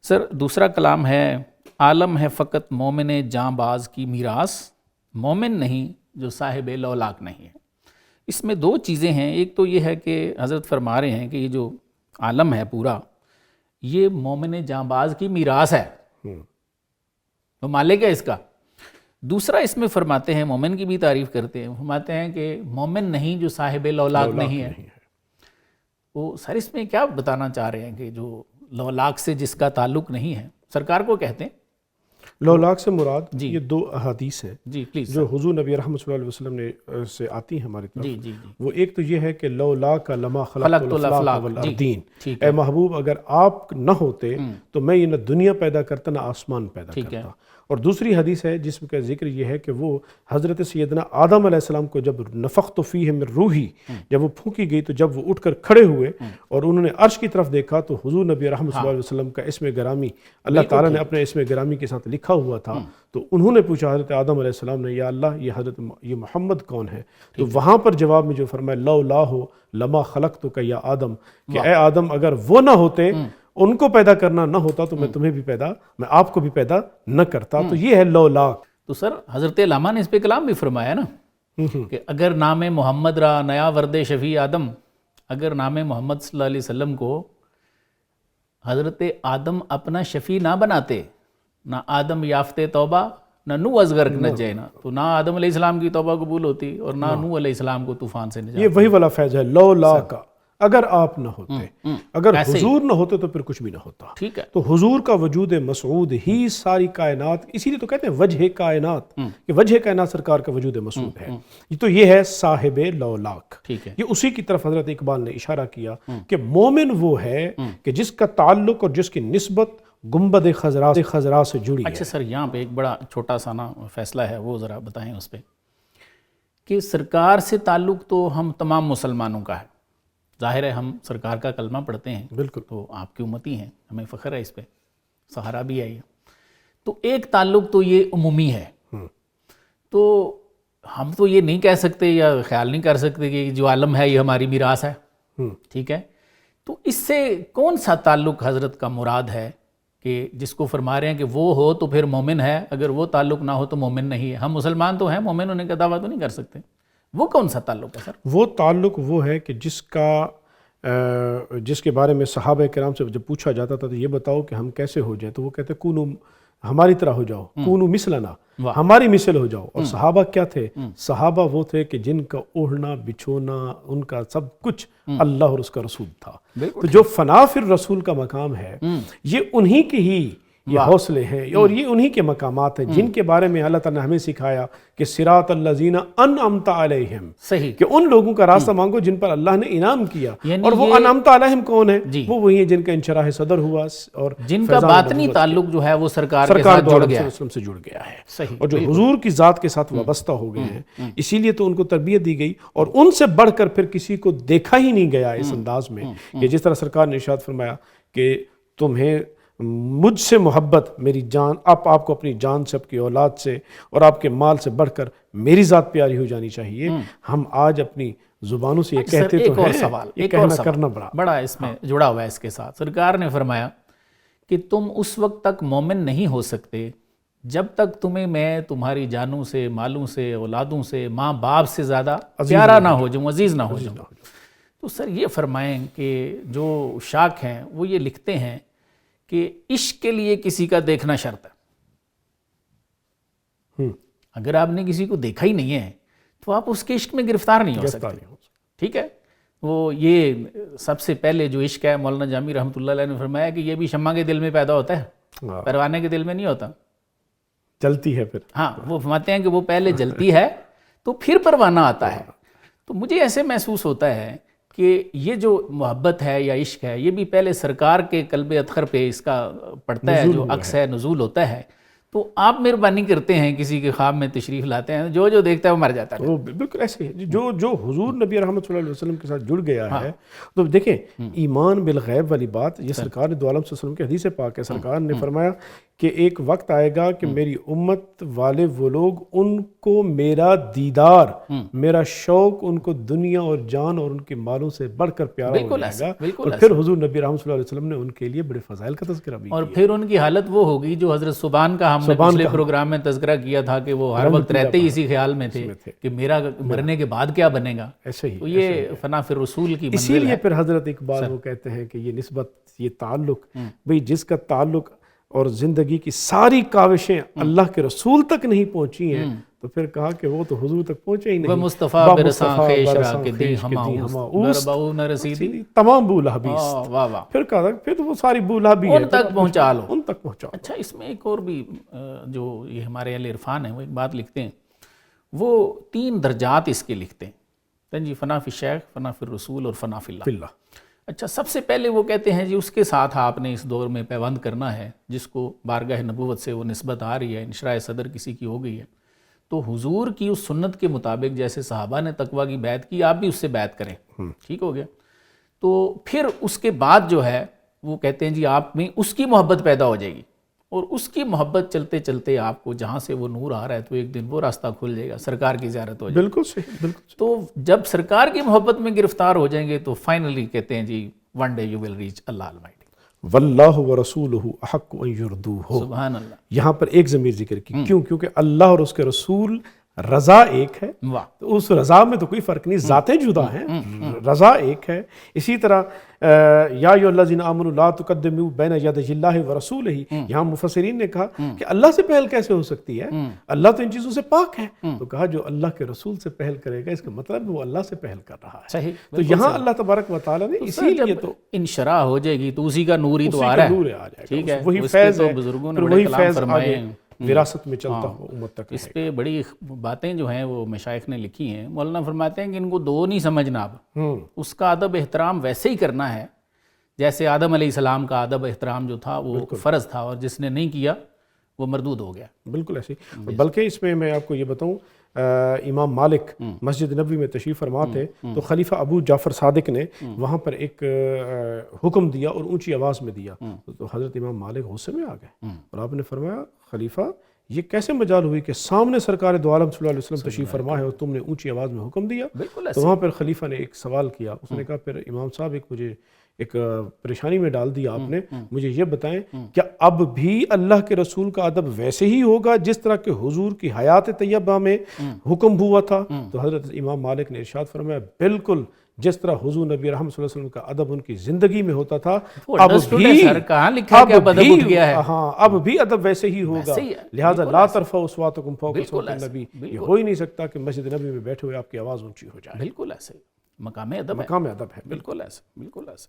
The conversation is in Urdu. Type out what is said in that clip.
سر دوسرا کلام ہے، عالم ہے فقط مومن جاں باز کی میراث، مومن نہیں جو صاحب لولاک نہیں ہے۔ اس میں دو چیزیں ہیں، ایک تو یہ ہے کہ حضرت فرما رہے ہیں کہ یہ جو عالم ہے پورا یہ مومن جاں باز کی میراث ہے، وہ مالک ہے اس کا۔ دوسرا اس میں فرماتے ہیں، مومن کی بھی تعریف کرتے ہیں، فرماتے ہیں کہ مومن نہیں جو صاحب لولاک نہیں ہے۔ وہ سر اس میں کیا بتانا چاہ رہے ہیں کہ جو لولاک سے جس کا تعلق نہیں ہے، سرکار کو کہتے ہیں لولاک سے مراد یہ دو احادیث ہیں جی پلیز جو حضور نبی رحمت صلی اللہ علیہ وسلم نے سے آتی ہیں ہماری طرف۔ جی جی وہ ایک تو یہ ہے کہ لولاک لما خلقت الافلاق والارضین، اے محبوب اگر آپ نہ ہوتے تو میں یہ نہ دنیا پیدا کرتا نہ آسمان پیدا کرتا۔ اور دوسری حدیث ہے جس کا ذکر یہ ہے کہ وہ حضرت سیدنا آدم علیہ السلام کو جب نفخت فیہ من روحی، جب وہ پھونکی گئی تو جب وہ اٹھ کر کھڑے ہوئے اور انہوں نے عرش کی طرف دیکھا تو حضور نبی رحمت صلی اللہ علیہ وسلم کا اسم گرامی اللہ تعالیٰ نے اپنے اسم گرامی کے ساتھ لکھا ہوا تھا۔ تو انہوں نے پوچھا حضرت آدم علیہ السلام نے، یا اللہ یہ محمد کون ہے؟ تو وہاں پر جواب میں جو فرمایا لولا ہو لما خلقتک یا آدم، کہ اے آدم اگر وہ نہ ہوتے، ان کو پیدا کرنا نہ ہوتا تو میں تمہیں بھی میں آپ کو بھی پیدا نہ کرتا۔ تو یہ ہے لولاک۔ تو سر حضرت علامہ نے اس پہ کلام بھی فرمایا نا کہ اگر نام محمد را نیا ورد شفیع آدم، اگر نام محمد صلی اللہ علیہ وسلم کو حضرت آدم اپنا شفیع نہ بناتے، نہ آدم یافتے توبہ نہ نو از غرق نجینا، تو نہ آدم علیہ السلام کی توبہ قبول ہوتی اور نہ نو علیہ السلام کو طوفان سے نجات۔ یہ وہی والا فیض ہے لولاک، اگر آپ نہ ہوتے، اگر حضور نہ ہوتے تو پھر کچھ بھی نہ ہوتا۔ ٹھیک ہے، تو حضور کا وجود مسعود ہی ساری کائنات، اسی لیے تو کہتے ہیں وجہ کائنات، کہ وجہ کائنات سرکار کا وجود مسعود ہے۔ تو یہ ہے صاحب لولاک۔ ٹھیک ہے، یہ اسی کی طرف حضرت اقبال نے اشارہ کیا کہ مومن وہ ہے کہ جس کا تعلق اور جس کی نسبت گنبد خضرا سے جڑی ہے۔ اچھا سر یہاں پہ ایک بڑا چھوٹا سا نا فیصلہ ہے، وہ ذرا بتائیں اس پہ، کہ سرکار سے تعلق تو ہم تمام مسلمانوں کا ہے، ظاہر ہے ہم سرکار کا کلمہ پڑھتے ہیں، بالکل، تو آپ کی امتی ہیں، ہمیں فخر ہے اس پہ، سہارا بھی ہے یہ۔ تو ایک تعلق تو یہ عمومی ہے، تو ہم تو یہ نہیں کہہ سکتے یا خیال نہیں کر سکتے کہ جو عالم ہے یہ ہماری میراث ہے، ٹھیک ہے؟ تو اس سے کون سا تعلق حضرت کا مراد ہے کہ جس کو فرما رہے ہیں کہ وہ ہو تو پھر مومن ہے، اگر وہ تعلق نہ ہو تو مومن نہیں ہے؟ ہم مسلمان تو ہیں، مومن ہونے کا دعویٰ تو نہیں کر سکتے۔ وہ کون سا تعلق ہے سر؟ وہ تعلق وہ ہے کہ جس کے بارے میں صحابہ کرام سے جب پوچھا جاتا تھا تو یہ بتاؤ کہ ہم کیسے ہو جائیں، تو وہ کہتے کونو ہماری طرح ہو جاؤ، کونو مثلنا، ہماری مثل ہو جاؤ۔ اور صحابہ کیا تھے؟ صحابہ وہ تھے کہ جن کا اوڑھنا بچھونا ان کا سب کچھ اللہ اور اس کا رسول تھا۔ تو جو فنا فی الرسول کا مقام ہے، یہ انہی کی ہی یہ حوصلے ہیں اور یہ انہی کے مقامات ہیں جن کے بارے میں اللہ تعالیٰ نے ہمیں سکھایا کہ صراط الذین انعمت علیہم، صحیح، کہ ان لوگوں کا راستہ مانگو جن پر اللہ نے انعام کیا۔ اور وہ انعمت علیہم کون ہیں؟ وہ وہی ہیں جن کا انشراح صدر ہوا اور جن کا باطنی تعلق جو ہے وہ سرکار کے ساتھ جڑ گیا ہے، سے جڑ گیا ہے، صحیح، اور جو حضور کی ذات کے ساتھ وابستہ ہو گئے ہیں، اسی لیے تو ان کو تربیت دی گئی اور ان سے بڑھ کر پھر کسی کو دیکھا ہی نہیں گیا اس انداز میں کہ جس طرح سرکار نے ارشاد فرمایا کہ تمہیں مجھ سے محبت، میری جان، آپ کو اپنی جان سے، آپ کی اولاد سے اور آپ کے مال سے بڑھ کر میری ذات پیاری ہو جانی چاہیے۔ ہم آج اپنی زبانوں سے یہ کہتے تو ہیں، یہ کہنا کرنا بڑا اس میں جڑا ہوا ہے اس کے ساتھ۔ سرکار نے فرمایا کہ تم اس وقت تک مومن نہیں ہو سکتے جب تک تمہیں میں تمہاری جانوں سے، مالوں سے، اولادوں سے، ماں باپ سے زیادہ پیارا نہ ہو جاؤں، عزیز نہ ہو جاؤں۔ تو سر یہ فرمائیں کہ جو شاک ہیں وہ یہ لکھتے ہیں کہ عشق کے لیے کسی کا دیکھنا شرط ہے۔ اگر آپ نے کسی کو دیکھا ہی نہیں ہے تو آپ اس کے عشق میں گرفتار نہیں ہو سکتے، ٹھیک ہے؟ وہ یہ سب سے پہلے جو عشق ہے، مولانا جامی رحمۃ اللہ علیہ نے فرمایا کہ یہ بھی شمع کے دل میں پیدا ہوتا ہے، پروانے کے دل میں نہیں ہوتا، جلتی ہے پھر۔ ہاں، وہ فرماتے ہیں کہ وہ پہلے جلتی ہے تو پھر پروانہ آتا ہے۔ تو مجھے ایسے محسوس ہوتا ہے کہ یہ جو محبت ہے یا عشق ہے یہ بھی پہلے سرکار کے قلب اطہر پہ اس کا پڑتا ہے، جو عکس ہے، نزول ہوتا ہے۔ تو آپ مہربانی کرتے ہیں، کسی کے خواب میں تشریف لاتے ہیں، جو دیکھتا ہے وہ مر جاتا ہے۔ وہ بالکل ایسے ہے، جو حضور نبی رحمت صلی اللہ علیہ وسلم کے ساتھ جڑ گیا ہے۔ تو دیکھیں ایمان بالغیب والی بات، یہ سرکار نے دو عالم صلی اللہ علیہ وسلم کی حدیث پاک ہے، سرکار نے فرمایا کہ ایک وقت آئے گا کہ میری امت والے وہ لوگ ان کو میرا دیدار، میرا شوق ان کو دنیا اور جان اور ان کے مالوں سے بڑھ کر پیارا ہو جائے گا. اور پھر حضور نبی رحمۃ اللہ علیہ وسلم نے ان کے لیے بڑے فضائل کا تذکرہ بھی اور پھر ان کی حالت وہ ہوگی جو حضرت سبحان کا ہم نے پچھلے پروگرام میں تذکرہ کیا تھا کہ وہ ہر وقت رہتے ہی اسی خیال میں تھے کہ میرا مرنے کے بعد کیا بنے گا. ایسے ہی تو یہ فنا فی الرسول کی منزل اسی لیے پھر حضرت اقبال وہ کہتے ہیں کہ یہ نسبت، یہ تعلق، بھئی جس کا تعلق اور زندگی کی ساری کاوشیں اللہ کے رسول تک نہیں پہنچی ہیں تو پھر کہا کہ وہ تو حضور تک پہنچے ہی نہیں. وہ مصطفیٰ برساں خیش را کے دی ہماؤس گربہو نہ رسیدی تمام بولہبیست. واہ واہ. پھر کہا پھر تو وہ ساری بولہبی ہے ان تک پہنچا لو، ان تک پہنچا. اچھا اس میں ایک اور بھی جو یہ ہمارے اہل عرفان ہیں وہ ایک بات لکھتے ہیں، وہ 3 درجات اس کے لکھتے ہیں جی، فنا فی الشیخ، فنا فی الرسول اور فنا فی اللہ. اچھا سب سے پہلے وہ کہتے ہیں جی اس کے ساتھ آپ نے اس دور میں پیوند کرنا ہے جس کو بارگاہ نبوت سے وہ نسبت آ رہی ہے، انشراح صدر کسی کی ہو گئی ہے، تو حضور کی اس سنت کے مطابق جیسے صحابہ نے تقویٰ کی بیعت کی آپ بھی اس سے بیعت کریں. ٹھیک ہو گیا. تو پھر اس کے بعد جو ہے وہ کہتے ہیں جی آپ میں اس کی محبت پیدا ہو جائے گی، اور اس کی محبت چلتے چلتے آپ کو جہاں سے وہ نور آ رہا ہے تو ایک دن وہ راستہ کھل جائے گا، سرکار کی زیارت ہو جائے گی. بالکل صحیح، بالکل. تو جب سرکار کی محبت میں گرفتار ہو جائیں گے تو فائنلی کہتے ہیں جی one day you will reach اللہ المائٹی. واللہ ورسولہ احق ان یرضوہ. سبحان اللہ. یہاں پر ایک ضمیر ذکر کی، کیوں؟ کیونکہ اللہ اور اس کے رسول رضا ایک ہے. تو اس رضا میں تو کوئی فرق نہیں، ذاتیں جدا ہیں، رضا ایک ہے. اسی طرح یا ایھا الذین آمنوا لا تقدموا بین یدی اللہ ورسولہ، یہاں مفسرین نے کہا کہ اللہ سے پہل کیسے ہو سکتی ہے؟ اللہ تو ان چیزوں سے پاک ہے. تو کہا جو اللہ کے رسول سے پہل کرے گا اس کا مطلب وہ اللہ سے پہل کر رہا ہے. صحیح. تو یہاں اللہ تبارک و تعالیٰ نے اسی لیے تو انشراح ہو جائے گی تو اسی کا نور ہی تو آ رہا ہے. ٹھیک ہے. وہی فیض ہے، بزرگوں نے بڑے کلام فرمائے ہیں، وراثت میں چلتا ہو امت تک. اس پہ بڑی باتیں جو ہیں وہ مشائخ نے لکھی ہیں. مولانا فرماتے ہیں کہ ان کو دو نہیں سمجھنا، اب اس کا ادب احترام ویسے ہی کرنا ہے جیسے آدم علیہ السلام کا ادب احترام جو تھا وہ فرض تھا، اور جس نے نہیں کیا وہ مردود ہو گیا. بالکل ایسے ہی. بلکہ اس میں آپ کو یہ بتاؤں، امام مالک مسجد نبوی میں تشریف فرما تھے تو خلیفہ ابو جعفر صادق نے وہاں پر ایک حکم دیا اور اونچی آواز میں دیا. تو حضرت امام مالک غصے میں آ گئے اور آپ نے فرمایا خلیفہ یہ کیسے مجال ہوئی کہ سامنے سرکار دو عالم صلی اللہ علیہ وسلم تشریف فرما ہے اور تم نے اونچی آواز میں حکم دیا؟ تو وہاں پر خلیفہ نے ایک سوال کیا. اس نے کہا پھر امام صاحب مجھے ایک پریشانی میں ڈال دیا آپ نے، مجھے یہ بتائیں کیا اب بھی اللہ کے رسول کا ادب ویسے ہی ہوگا جس طرح کہ حضور کی حیات طیبہ میں حکم ہوا تھا؟ تو حضرت امام مالک نے ارشاد فرمایا بالکل جس طرح حضور نبی رحمۃ صلی اللہ علیہ وسلم کا ادب ان کی زندگی میں ہوتا تھا اب بھی ادب ویسے ہی ہوگا. لہذا لا ترفعوا اصواتکم فوق صوت النبی، یہ ہو ہی نہیں سکتا کہ مسجد نبی میں بیٹھے ہوئے آپ کی آواز اونچی ہو جائے. بالکل ایسے مقام ادب ہے. بالکل ایسے.